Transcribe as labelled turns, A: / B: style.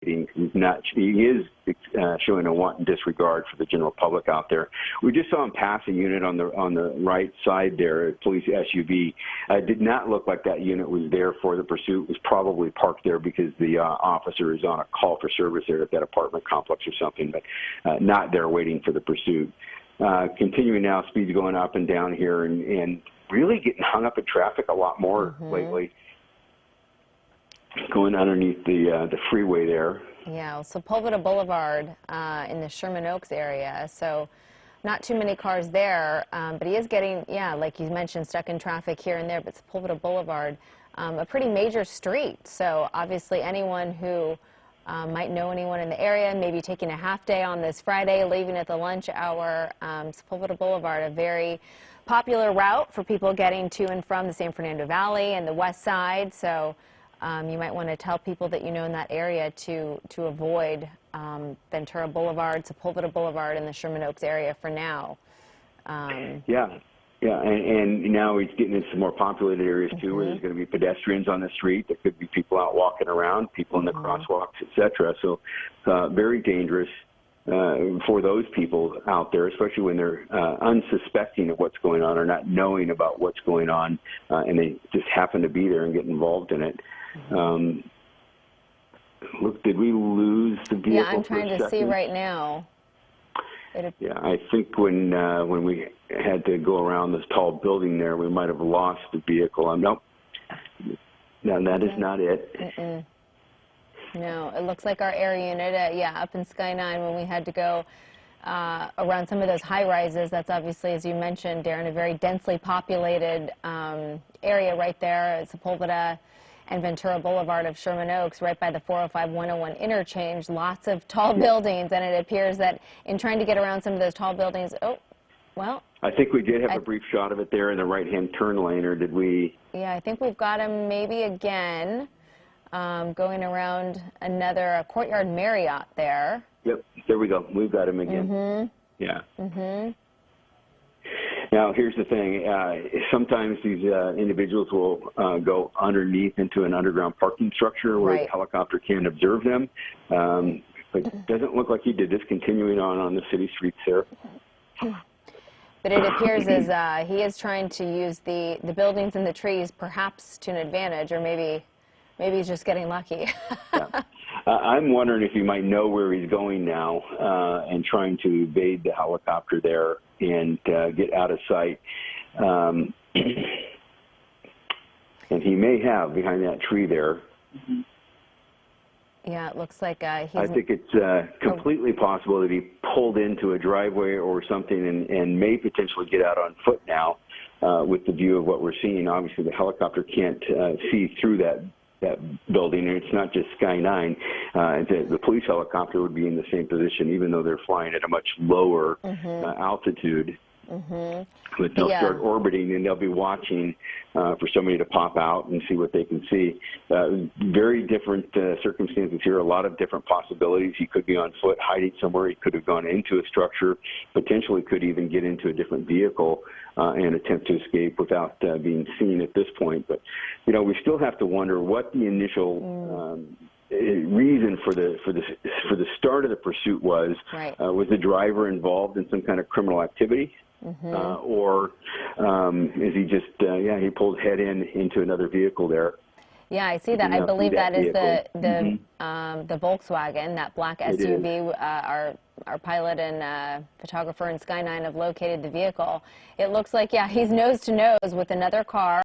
A: He is showing a wanton disregard for the general public out there. We just saw him pass a unit on the right side there, a police SUV. Did not look like that unit was there for the pursuit. Was probably parked there because the officer is on a call for service there at that apartment complex or something, but not there waiting for the pursuit. Continuing now, speeds going up and down here, and really getting hung up in traffic a lot more lately. Going underneath the freeway there.
B: Yeah, Sepulveda Boulevard in the Sherman Oaks area. So not too many cars there, but he is getting, yeah, like you mentioned, stuck in traffic here and there. But Sepulveda Boulevard, a pretty major street. So obviously anyone who might know anyone in the area, maybe taking a half day on this Friday, leaving at the lunch hour, Sepulveda Boulevard, a very popular route for people getting to and from the San Fernando Valley and the west side. So you might want to tell people that you know in that area to avoid Ventura Boulevard, Sepulveda Boulevard, and the Sherman Oaks area for now.
A: Yeah, and now he's getting into some more populated areas too, where there's going to be pedestrians on the street. There could be people out walking around, people in the crosswalks, etc. So very dangerous for those people out there, especially when they're unsuspecting of what's going on or not knowing about what's going on, and they just happen to be there and get involved in it. Look, did we lose the vehicle?
B: Yeah, I'm trying to see right now.
A: Yeah, I think when we had to go around this tall building there, we might have lost the vehicle. Nope. No, that is not it.
B: No, it looks like our air unit, up in Sky 9 when we had to go around some of those high-rises. That's obviously, as you mentioned, Darren, a very densely populated area right there at Sepulveda and Ventura Boulevard of Sherman Oaks, right by the 405-101 interchange. Lots of tall buildings, and it appears that in trying to get around some of those tall buildings,
A: I think we did have a brief shot of it there in the right-hand turn lane, or did we?
B: Yeah, I think we've got him maybe again, going around another Courtyard Marriott there.
A: Yep, there we go. We've got him again. Yeah. Now, here's the thing. Sometimes these individuals will go underneath into an underground parking structure where the helicopter can't observe them. But it doesn't look like he did this, continuing on the city streets there.
B: But it appears as he is trying to use the buildings and the trees perhaps to an advantage, or maybe he's just getting lucky.
A: I'm wondering if he might know where he's going now and trying to evade the helicopter there and get out of sight. And he may have behind that tree there.
B: Yeah, it looks like he's...
A: I think it's completely possible that he pulled into a driveway or something and may potentially get out on foot now with the view of what we're seeing. Obviously, the helicopter can't see through that building, and it's not just Sky 9. The police helicopter would be in the same position, even though they're flying at a much lower altitude. But they'll start orbiting, and they'll be watching for somebody to pop out and see what they can see. Very different circumstances here, a lot of different possibilities. He could be on foot, hiding somewhere. He could have gone into a structure, potentially could even get into a different vehicle and attempt to escape without being seen at this point. But, you know, we still have to wonder what the initial reason for the start of the pursuit was. Was the driver involved in some kind of criminal activity? Or is he just, he pulled head into another vehicle there?
B: Yeah, I see that. I believe that is the Volkswagen, that black SUV. Our pilot and photographer in Sky 9 have located the vehicle. It looks like, he's nose to nose with another car